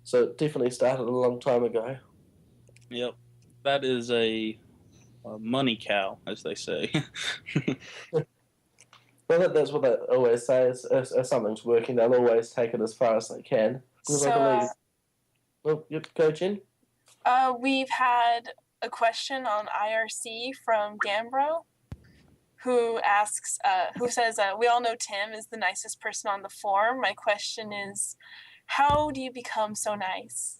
So it definitely started a long time ago. Yep. That is a money cow, as they say. Well, that's what they always say. If something's working, they'll always take it as far as they can. Because I believe. Oh, yep, go, Jen. We've had a question on IRC from Gambro, who asks, who says, we all know Tim is the nicest person on the forum. My question is, how do you become so nice?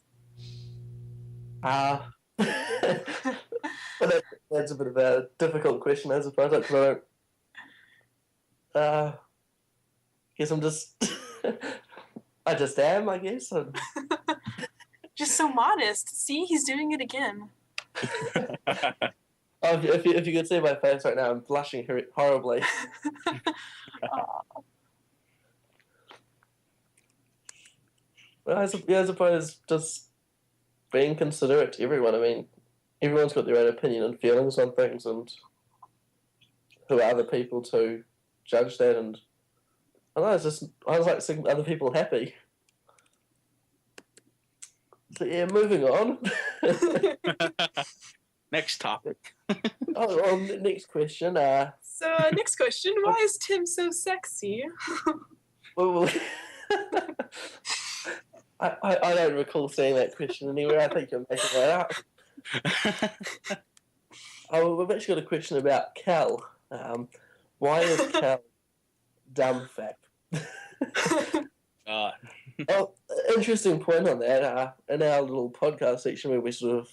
Well, that's a bit of a difficult question, I suppose. Because I guess I'm just, I just am, I guess. Just so modest. See, he's doing it again. If you could see my face right now, I'm blushing horribly. Well, I suppose just being considerate to everyone. I mean, everyone's got their own opinion and feelings on things, and who are other people to judge that? And I don't know, I just like seeing other people happy. So yeah, moving on. Next topic. Next question. Next question. Why is Tim so sexy? Well, I don't recall seeing that question anywhere. I think you're making that up. We've actually got a question about Cal. Why is Cal dumb fat? Interesting point on that. In our little podcast section where we sort of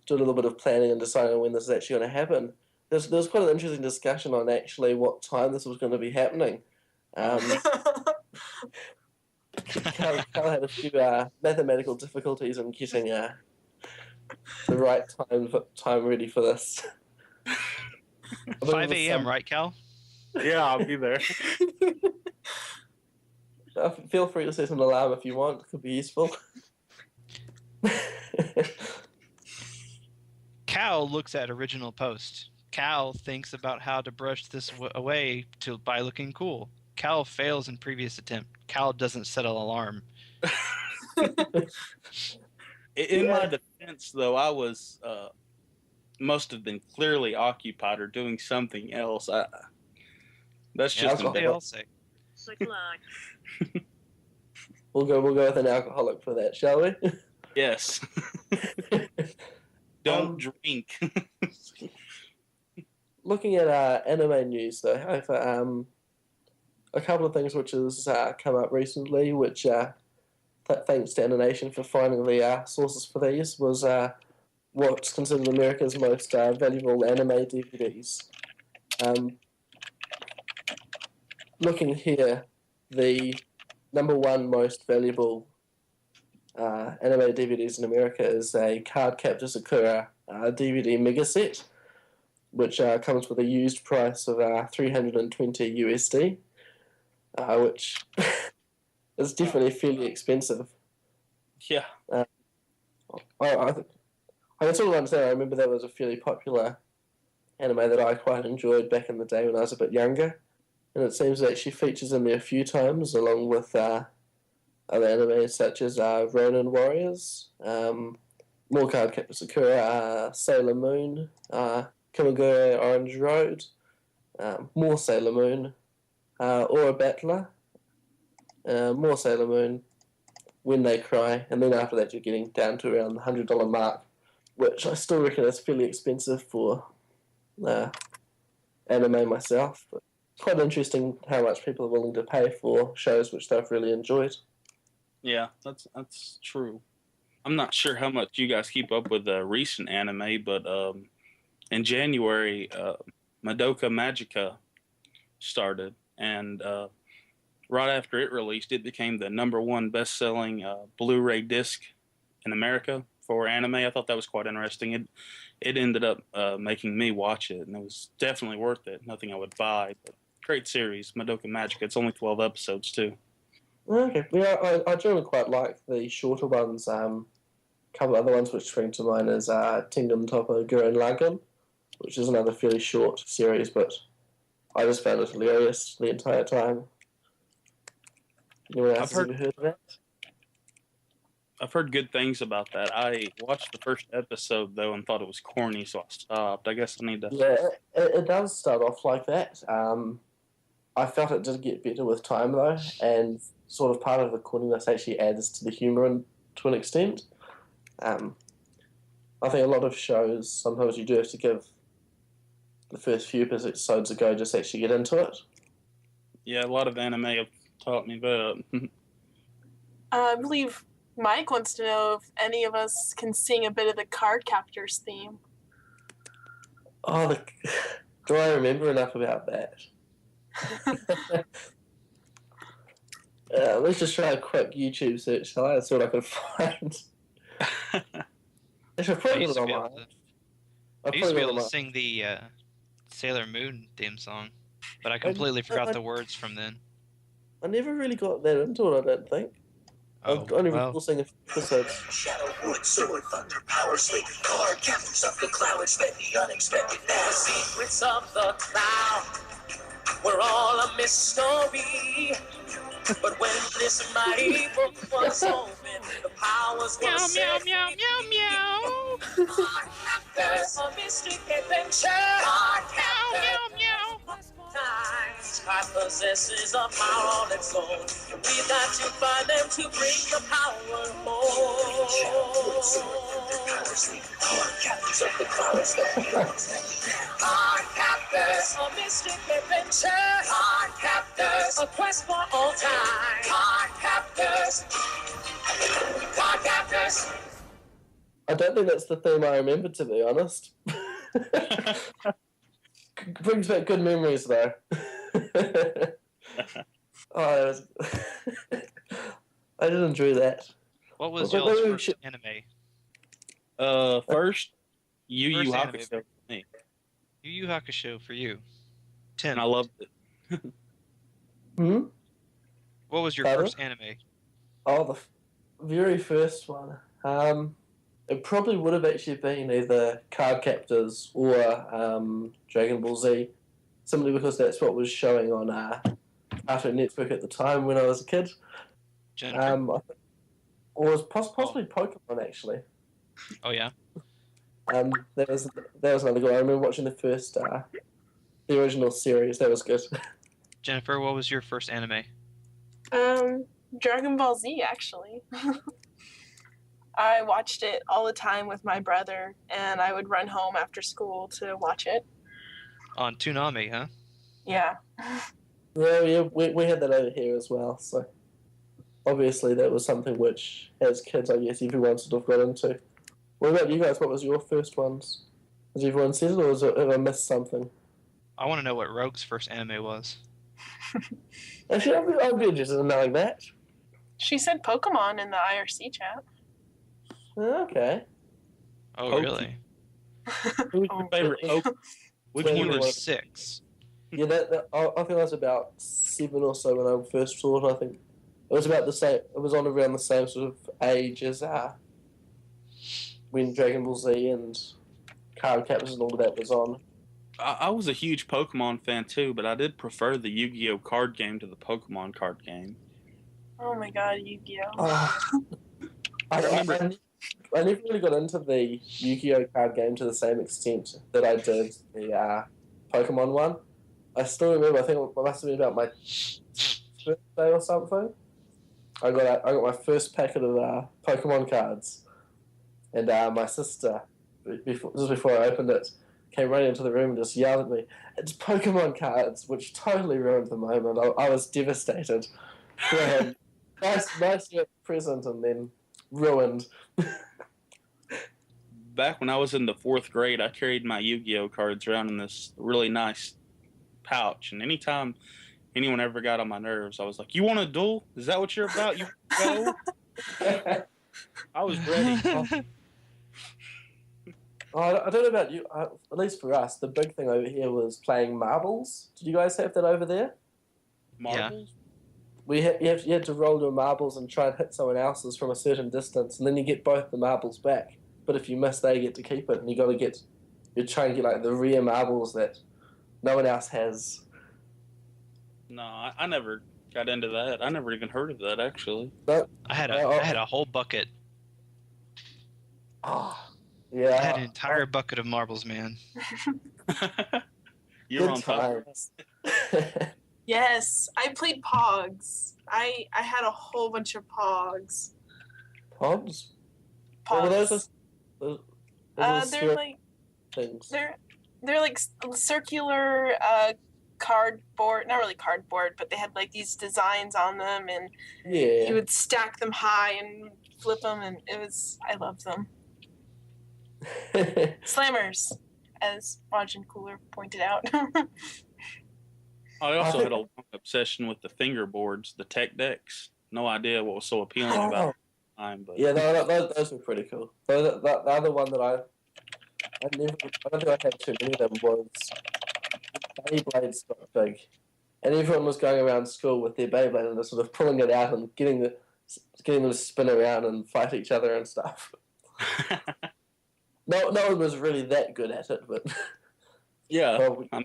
do a little bit of planning and deciding when this is actually going to happen, there's quite an interesting discussion on actually what time this was going to be happening. Cal had a few mathematical difficulties in getting the right time ready for this. 5 a.m., right, Cal? Yeah, I'll be there. Feel free to set an alarm if you want. It could be useful. Cal looks at original post. Cal thinks about how to brush this away by looking cool. Cal fails in previous attempt. Cal doesn't set an alarm. In my defense, though, I was must have been clearly occupied or doing something else. That's just what they all say. We'll go with an alcoholic for that, shall we? Yes. Don't drink. Looking at anime news, though, I've a couple of things which has come up recently, which thanks to Animation for finding the sources for these, was what's considered America's most valuable anime DVDs. Looking here, the number one most valuable anime DVDs in America is a Card Captor Sakura DVD mega set, which comes with a used price of 320 USD, which is definitely fairly expensive. Yeah. I can sort of understand. I remember that was a fairly popular anime that I quite enjoyed back in the day when I was a bit younger, and it seems that she features in there a few times along with other animes such as Ronin Warriors, more Card Captor Sakura, Sailor Moon, Kimagure Orange Road, more Sailor Moon, Aura Battler, more Sailor Moon, When They Cry, and then after that you're getting down to around the $100 mark, which I still reckon is fairly expensive for anime myself, but quite interesting how much people are willing to pay for shows which they've really enjoyed. Yeah, that's true. I'm not sure how much you guys keep up with recent anime, but in January, Madoka Magica started, and right after it released, it became the number one best-selling Blu-ray disc in America for anime. I thought that was quite interesting. It ended up making me watch it, and it was definitely worth it. Nothing I would buy, but great series, Madoka Magica. It's only 12 episodes, too. Okay, yeah, I generally quite like the shorter ones. A couple of other ones which spring to mind is Kingdom Topper Gurren Lagann, which is another fairly short series, but I just found it hilarious the entire time. Anyone else has ever heard of that? I've heard good things about that. I watched the first episode though and thought it was corny, so I stopped. I guess I need to. Yeah, it does start off like that. I felt it did get better with time though, and sort of part of the corniness actually adds to the humour to an extent. I think a lot of shows, sometimes you do have to give the first few episodes a go just to actually get into it. Yeah, a lot of anime have taught me that. I believe Mike wants to know if any of us can sing a bit of the Card Captors theme. Oh, do I remember enough about that? Let's just try a quick YouTube search. That's all I could find. I should I probably used put to it be on able mine. to, I used to be able to sing the Sailor Moon theme song, but I completely forgot the words from then. I never really got that into it, I don't think. I've only recall seeing a few episodes. Shadow, wood, sword, thunder, power, sleep, card, captains of the clouds, spend the unexpected now. Secrets of the cloud, we're all a mystery. But when this mighty book was open, the powers were set free. Meow, meow, meow. Card captors, a mystic adventure. Card captors, times, card possesses a power all its own. We got to find them to bring the power home. Card captors of the clouds, card captors, a mystic adventure. Card captors, a quest for all time. Card captors, card captors. I don't think that's the theme I remember, to be honest. Brings back good memories, though. I did enjoy that. What was Well, y'all's maybe we first should- anime? First, Yu Yu First anime. Hakusho for me, Yu Yu Hakusho for you. Tim, and I loved it. what was your Pardon? first anime? Oh, the very first one. It probably would have actually been either Card Captors or Dragon Ball Z, simply because that's what was showing on Cartoon Network at the time when I was a kid. Jennifer? Or was possibly Pokemon, actually. Oh yeah. That was another good one. I remember watching the first, the original series. That was good. Jennifer, what was your first anime? Dragon Ball Z, actually. I watched it all the time with my brother, and I would run home after school to watch it. On Toonami, huh? Yeah. Yeah, we had that over here as well. So obviously that was something which, as kids, I guess everyone sort of got into. What about you guys? What was your first ones? Has everyone said it, or have I missed something? I want to know what Rogue's first anime was. Actually, I'd be interested in knowing that. She said Pokemon in the IRC chat. Okay. Oh, Pokey. really? Who's your favorite? Which Well, one you was were- 6? Yeah, I think I was about 7 or so when I first saw it. I think it was about the same. It was on around the same sort of age as when Dragon Ball Z and Card Captors and all of that was on. I was a huge Pokemon fan too, but I did prefer the Yu-Gi-Oh card game to the Pokemon card game. Oh my god, Yu-Gi-Oh! I never really got into the Yu-Gi-Oh card game to the same extent that I did the Pokemon one. I still remember. I think it must have been about my birthday or something. I got my first packet of Pokemon cards, and my sister, just before I opened it, came running into the room and just yelled at me, "It's Pokemon cards," which totally ruined the moment. I was devastated. Yeah, nice present and then ruined. Back when I was in the 4th grade, I carried my Yu-Gi-Oh cards around in this really nice pouch, and anytime anyone ever got on my nerves, I was like, "You want a duel? Is that what you're about? You go?" I was ready. I don't know about you. At least for us, the big thing over here was playing marbles. Did you guys have that over there? Marbles? You had to roll your marbles and try and hit someone else's from a certain distance, and then you get both the marbles back. But if you miss, they get to keep it, and you try and get like the rare marbles that no one else has. No, I never got into that. I never even heard of that, actually. But I had a whole bucket Oh, I yeah. had an entire bucket of marbles, man. You're Good on top. times. Yes, I played Pogs. I had a whole bunch of Pogs. Pods? What were Pogs. those They're spherical like things? they're like circular cardboard, not really cardboard, but they had like these designs on them, and you Yeah. would stack them high and flip them, and I loved them. Slammers, as Roger Cooler pointed out. I also I had a think- long obsession with the fingerboards, the tech decks. No idea what was so appealing about it at the time, but Yeah, those were pretty cool. The other one that I don't think I had too many of them was Beyblades got big. And everyone was going around school with their Beyblade and just sort of pulling it out and getting them to spin around and fight each other and stuff. No one was really that good at it, but yeah, well, I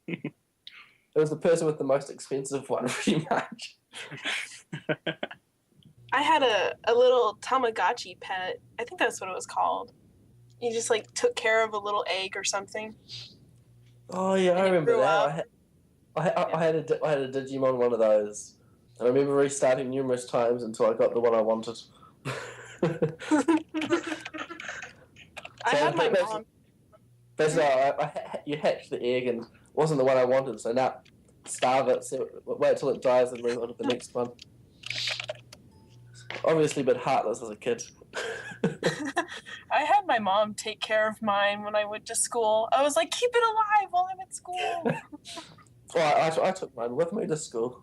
mean, it was the person with the most expensive one, pretty much. I had a little Tamagotchi pet. I think that's what it was called. You just like took care of a little egg or something. Oh yeah, I And it remember grew up. that. I had a Digimon one of those. I remember restarting numerous times until I got the one I wanted. I had my mom. Basically, you hatched the egg and it wasn't the one I wanted, so now starve it, wait till it dies and move on to the next one. Obviously a bit heartless as a kid. I had my mom take care of mine when I went to school. I was like, keep it alive while I'm at school. Well, I took mine with me to school.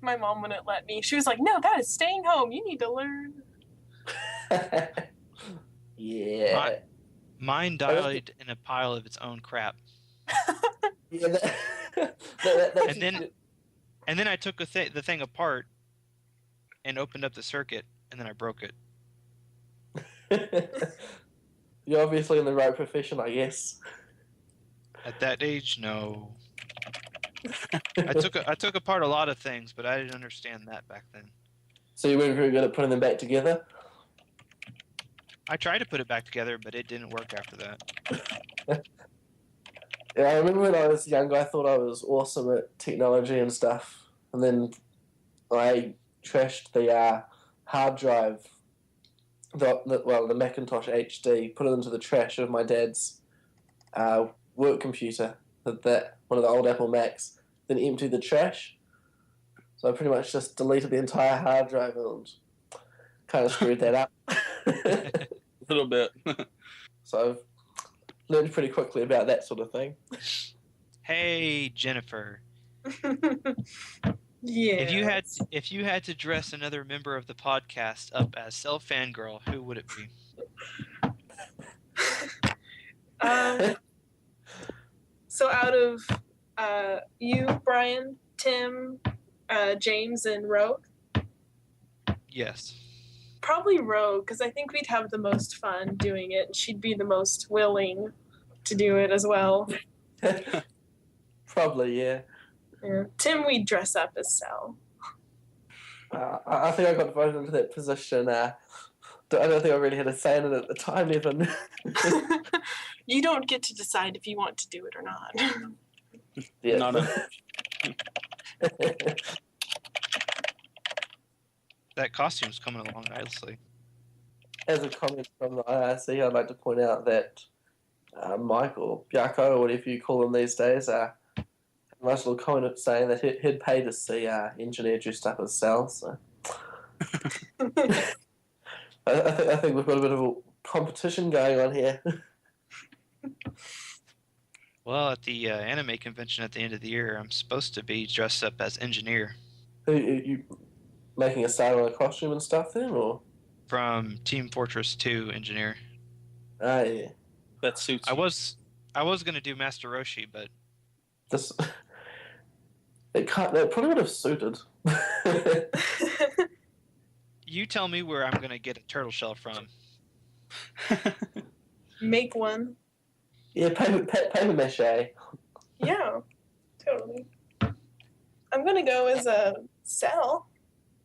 My mom wouldn't let me. She was like, no, that is staying home. You need to learn. Yeah. Mine died in a pile of its own crap. Yeah, And then I took the thing apart and opened up the circuit, and then I broke it. You're obviously in the right profession, I guess. At that age, no. I took apart a lot of things, but I didn't understand that back then. So you weren't very good at putting them back together? I tried to put it back together, but it didn't work after that. Yeah, I remember when I was younger, I thought I was awesome at technology and stuff, and then I trashed the hard drive, the Macintosh HD, put it into the trash of my dad's work computer, that one of the old Apple Macs, then emptied the trash. So I pretty much just deleted the entire hard drive and kind of screwed that up. a little bit. So I've learned pretty quickly about that sort of thing. Hey, Jennifer. Yeah. If you had to dress another member of the podcast up as Self Fangirl, who would it be? So out of you, Brian, Tim, James, and Rogue, Yes. probably Rogue, because I think we'd have the most fun doing it, and she'd be the most willing to do it as well. Probably, yeah. Yeah. Tim, we'd dress up as Sal. I think I got voted into that position. I don't think I really had a say in it at the time, even. You don't get to decide if you want to do it or not. Yeah. Not That costume's coming along nicely. As a comment from the IRC, I'd like to point out that Mike, or Bjarko, or whatever you call him these days, a nice little comment saying that he'd pay to see engineer dressed up as Sal. So I think we've got a bit of a competition going on here. Well, at the anime convention at the end of the year, I'm supposed to be dressed up as Engineer Are you making a start on a costume and stuff then, or? from Team Fortress 2 Engineer. Yeah. That suits I you. was going to do Master Roshi, but This it probably would have suited. you tell me where I'm going to get a turtle shell from. Make one. Yeah, paper mache. Yeah, totally. I'm gonna go as a Sal.